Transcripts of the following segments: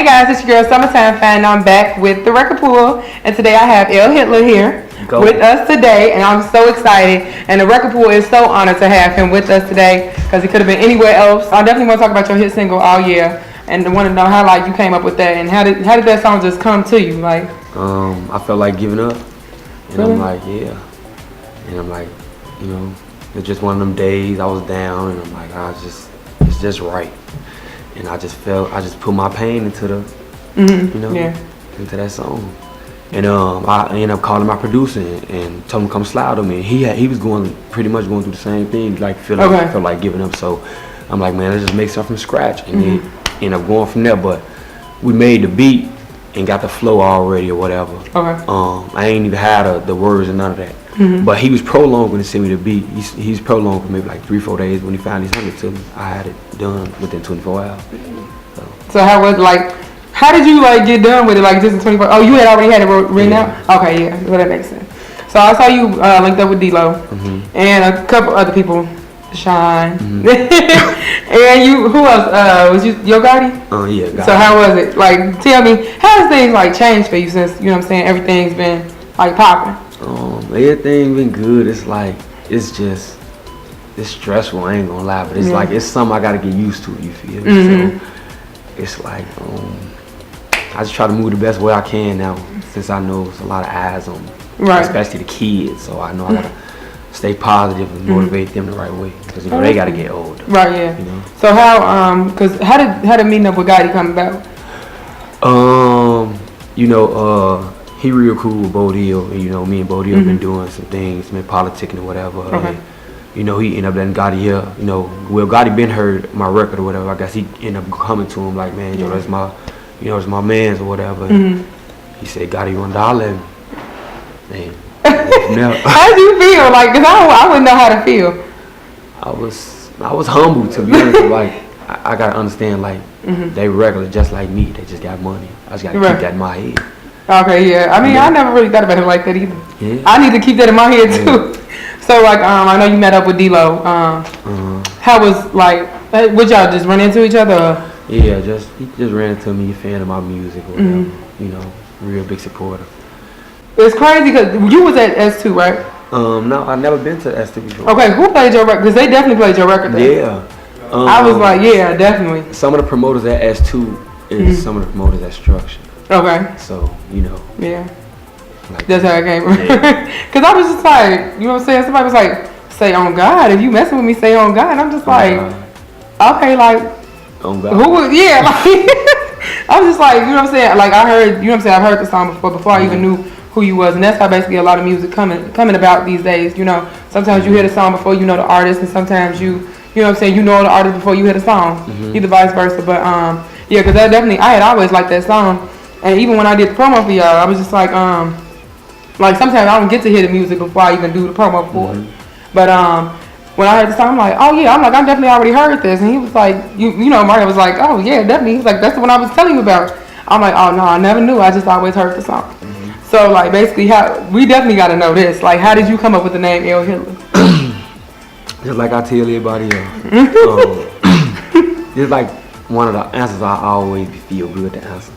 Hey guys, it's your girl Summertime Fine. I'm back with the record pool, and today I have Hitta here with us today, and I'm so excited. And the record pool is so honored to have him with us today because he could have been anywhere else. I definitely want to talk about your hit single "All Year," and I want to know how like you came up with that, and how did that song just come to you? Like, I felt like giving up, and really? I'm like, yeah, and I'm like, it's just one of them days I was down, and I'm like, it's just right. And I just put my pain into the, into that song. And I ended up calling my producer and told him to come slide on me. He was pretty much going through the same thing, like felt like giving up. So I'm like, man, let's just make something from scratch. And then end up going from there. But we made the beat and got the flow already or whatever. Okay. I ain't even had the words and none of that. But he was prolonged when he sent me the beat. He's prolonged for maybe like 3-4 days. When he finally sent it to me, I had it done within 24 hours. So how was how did you get done with it? Like just in 24? Oh, you had already had it written out. Okay, yeah, well that makes sense. So I saw you linked up with D-Lo and a couple other people, Sean, and you. Who else? Was you Yo Gotti? Yeah. Gotti. So how was it? Like, tell me, how has things changed for you since everything's been popping? Everything been good. It's stressful. I ain't gonna lie, but it's it's something I gotta get used to. You feel me? So it's I just try to move the best way I can now, since I know there's a lot of eyes on me, especially the kids. So I know I gotta stay positive and motivate them the right way, because they gotta get older. Right. Yeah. So how how did meeting up with Gotti come about? He real cool with Bo Deal, and me and Bo Deal been doing some things, been politicking or whatever. Okay. And, he ended up letting Gotti hear. Gotti been heard my record or whatever. I guess he ended up coming to him like, man, that's my, it's my man's or whatever. And he said, Gotti, you want $1 at me? Man, how did you feel? Cause I wouldn't know how to feel. I was humbled, to be honest. I gotta understand, they regular just like me. They just got money. I just gotta keep that in my head. Okay, yeah. I mean, I never really thought about it like that either. Yeah. I need to keep that in my head too. So, I know you met up with D-Lo. How was would y'all just run into each other? Or? Yeah, he just ran into me, a fan of my music or whatever. Real big supporter. It's crazy because you was at S2, right? No, I've never been to S2 before. Okay, who played your record? Because they definitely played your record there. Yeah. I was yeah, definitely. Some of the promoters at S2 is some of the promoters at Structure. Okay. So, Yeah. That's how it came. Because I was just you know what I'm saying? Somebody was say on God. If you messing with me, say on God. And I'm just okay, on God. Who would, yeah, I was just you know what I'm saying? I heard, you know what I'm saying? I've heard the song before I even knew who you was. And that's how basically a lot of music coming about these days. Sometimes you hear the song before you know the artist, and sometimes you know what I'm saying? You know the artist before you hear the song. Either vice versa. But, yeah, because I had always liked that song. And even when I did the promo for y'all, I was just sometimes I don't get to hear the music before I even do the promo for it. But when I heard the song, I'm like, oh yeah, I definitely already heard this. And he was like, Mario was like, oh yeah, definitely. He's like, that's the one I was telling you about. I'm like, oh no, I never knew. I just always heard the song. So basically, we definitely got to know this. How did you come up with the name Hitta? Just like I tell everybody else. It's one of the answers I always feel good to answer.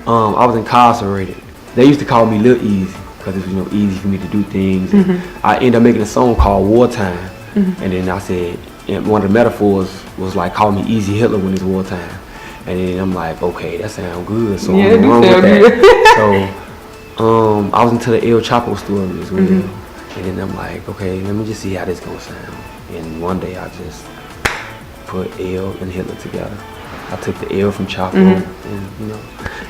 I was incarcerated. They used to call me Lil Easy because it was easy for me to do things. I ended up making a song called Wartime, and then I said, and one of the metaphors was call me Easy Hitler when it's wartime. And then I'm like, okay, that sounds good. So I'm gonna run with that. So I was into the El Chapo story as well, and then I'm like, okay, let me just see how this gonna sound. And one day I just put El and Hitler together. I took the L from Chapo, and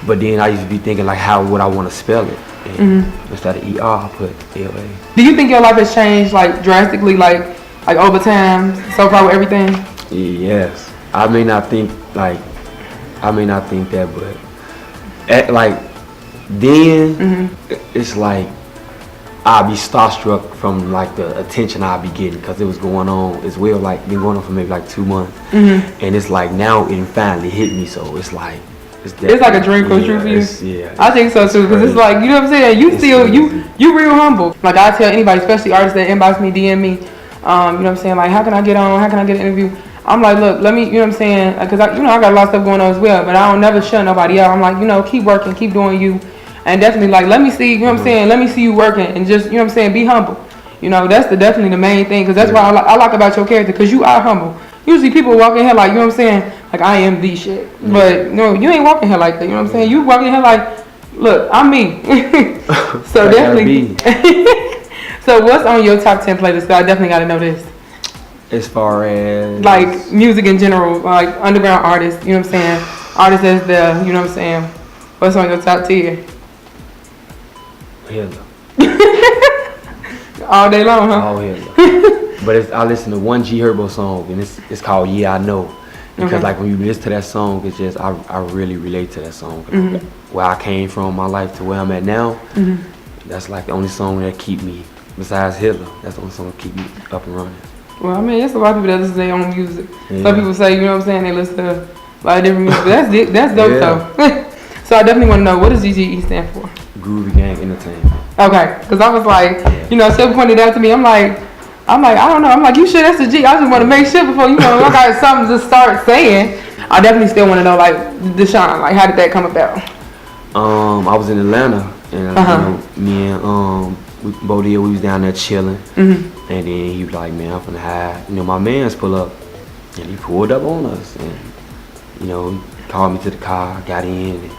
but then I used to be thinking how would I want to spell it, and instead of ER, I put LA. Do you think your life has changed drastically, over time, so far with everything? Yes, I may not think that, but then it's I'll be starstruck from the attention I'll be getting, because it was going on as well, been going on for maybe 2 months, and it's now it finally hit me, so it's it's like a dream come true for you. Yeah, I think so too, because it's you know what I'm saying, you real humble. I tell anybody, especially artists that inbox me, DM me, you know what I'm saying, how can I get on, how can I get an interview, I'm like, look, let me, you know what I'm saying? Because I got a lot of stuff going on as well, but I don't never shut nobody out. I'm like, keep working, keep doing you, and definitely like, let me see, you know what I'm saying? Let me see you working, and just, you know what I'm saying? Be humble. That's definitely the main thing, because that's what I like about your character, because you are humble. Usually people walk in here like, you know what I'm saying? Like, I am the shit. But no, you ain't walking here like that, you know what I'm saying? You walking here like, look, I'm me. So definitely. So what's on your top 10 playlist? I definitely got to know this. As far as like music in general, like underground artists, you know what I'm saying? Artists that's there, you know what I'm saying? What's on your top 10? Hitta. All day long, huh? All Hitta. But I listen to one G Herbo song, and it's called Yeah I Know. Because like when you listen to that song, it's just I really relate to that song. Where I came from, my life to where I'm at now, that's like the only song that keep me, besides Hitta, that's the only song that keep me up and running. Well, I mean, there's a lot of people that listen to their own music. Yeah. Some people say, you know what I'm saying, they listen to a lot of different music. That's dope though. So I definitely want to know, what does GGE stand for? Groovy Gang Entertainment. Okay, because I was like, Sylvia pointed out to me, I'm like, I don't know. I'm like, you sure that's a G? I just want to make sure before, I got something to start saying. I definitely still want to know, like, Deshaun, like, how did that come about? I was in Atlanta, and me and Bodie, we was down there chilling, and then he was like, man, I'm finna hide. My mans pull up, and he pulled up on us, and he called me to the car, got in, and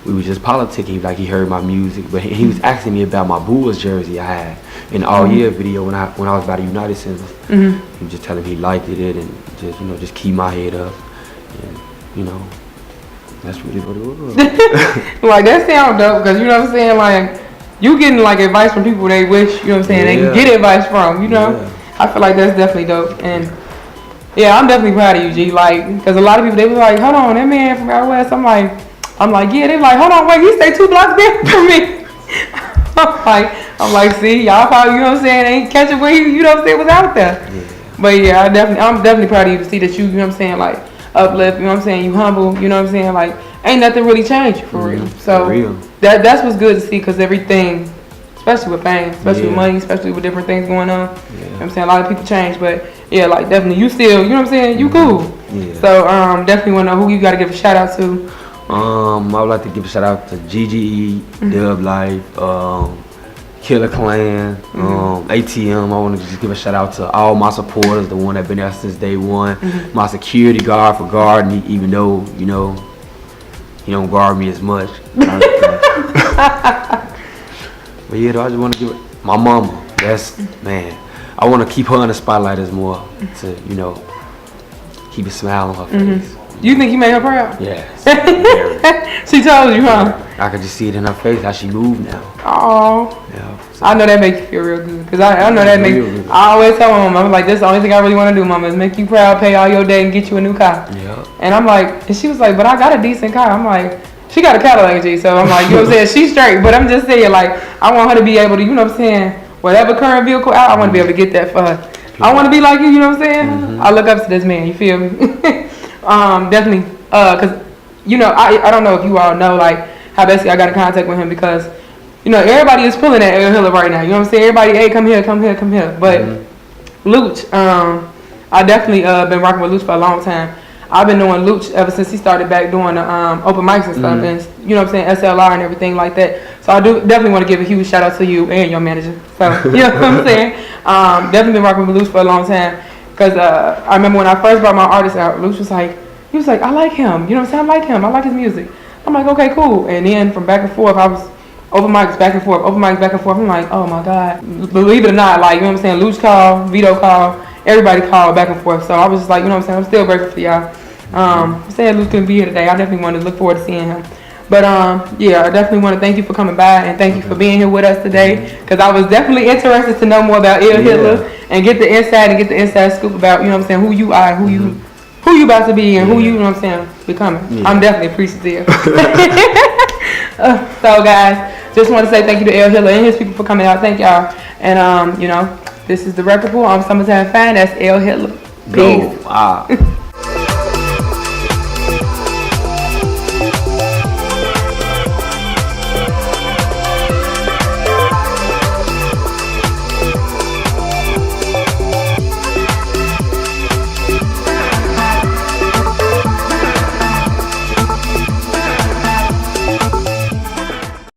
we was just politicking. He was like, he heard my music, but he was asking me about my Bulls jersey I had in the All Year video when I was by the United Center. He was just telling me he liked it, and just just keep my head up, and that's really what it was. Like, that sounds dope, because you know what I'm saying, like, you getting like advice from people they wish, you know what I'm saying, they can get advice from, I feel like that's definitely dope. And yeah, I'm definitely proud of you, G, like, because a lot of people, they was like, hold on, that man from out west, I'm like, yeah, they like, hold on, wait, he stay 2 blocks down from me. I'm like, see, y'all probably, you know what I'm saying, ain't catching where you know what I'm saying, was out there. But yeah, I'm definitely proud of you to see that you know what I'm saying, like, uplift, you know what I'm saying, you humble, you know what I'm saying, like, ain't nothing really changed for real. So for real. That's what's good to see, because everything, especially with fame, especially with money, especially with different things going on, you know what I'm saying, a lot of people change, but yeah, like, definitely you still, you know what I'm saying, you cool. So definitely want to know who you got to give a shout out to. I would like to give a shout out to GGE, Dub Life, Killer Clan, ATM. I want to just give a shout out to all my supporters, the one that been there since day one. My security guard for guarding me, even though he don't guard me as much. But yeah, though, I just want to give it my mama. I want to keep her in the spotlight as more to keep a smile on her face. You think you made her proud? Yes. She told you, huh? I could just see it in her face how she moved now. Oh. Yeah. So. I know that makes you feel real good, because I know that makes. I always tell my mama, I'm like, this is the only thing I really want to do, mama, is make you proud, pay all your day, and get you a new car. Yeah. And I'm like, and she was like, but I got a decent car. I'm like, she got a Cadillac, G, so I'm like, you know what I'm saying? She's straight, but I'm just saying, like, I want her to be able to, you know what I'm saying? Whatever current vehicle out, I want to be able to get that for her. I want to be like you know what I'm saying? I look up to this man, you feel me? Definitely, because, I don't know if you all know, like, how basically I got in contact with him, because, everybody is pulling at El Hilla right now, you know what I'm saying? Everybody, hey, come here. But Luch, I definitely been rocking with Luch for a long time. I've been knowing Luch ever since he started back doing the open mics and stuff, and you know what I'm saying, SLR and everything like that. So I do definitely want to give a huge shout out to you and your manager. So you know what I'm saying. Definitely been rocking with Luch for a long time, because I remember when I first brought my artist out, Luch was like, I like him. You know what I'm saying? I like him. I like his music. I'm like, okay, cool. And then from back and forth, I was open mics back and forth. I'm like, oh my God. Believe it or not, like, you know what I'm saying? Luch called, Vito called. Everybody called back and forth, so I was just like, you know what I'm saying, I'm still grateful for y'all. Sad Luke couldn't be here today. I definitely want to look forward to seeing him. But yeah, I definitely want to thank you for coming by, and thank you for being here with us today, because I was definitely interested to know more about El Hilla and get the inside scoop about, you know what I'm saying, who you are, who you about to be, and who you know what I'm saying, becoming. I'm definitely appreciative. So guys, just want to say thank you to El Hilla and his people for coming out. Thank y'all. And this is the Record Pool. I'm Summertime Fine. That's El Hilla. Go.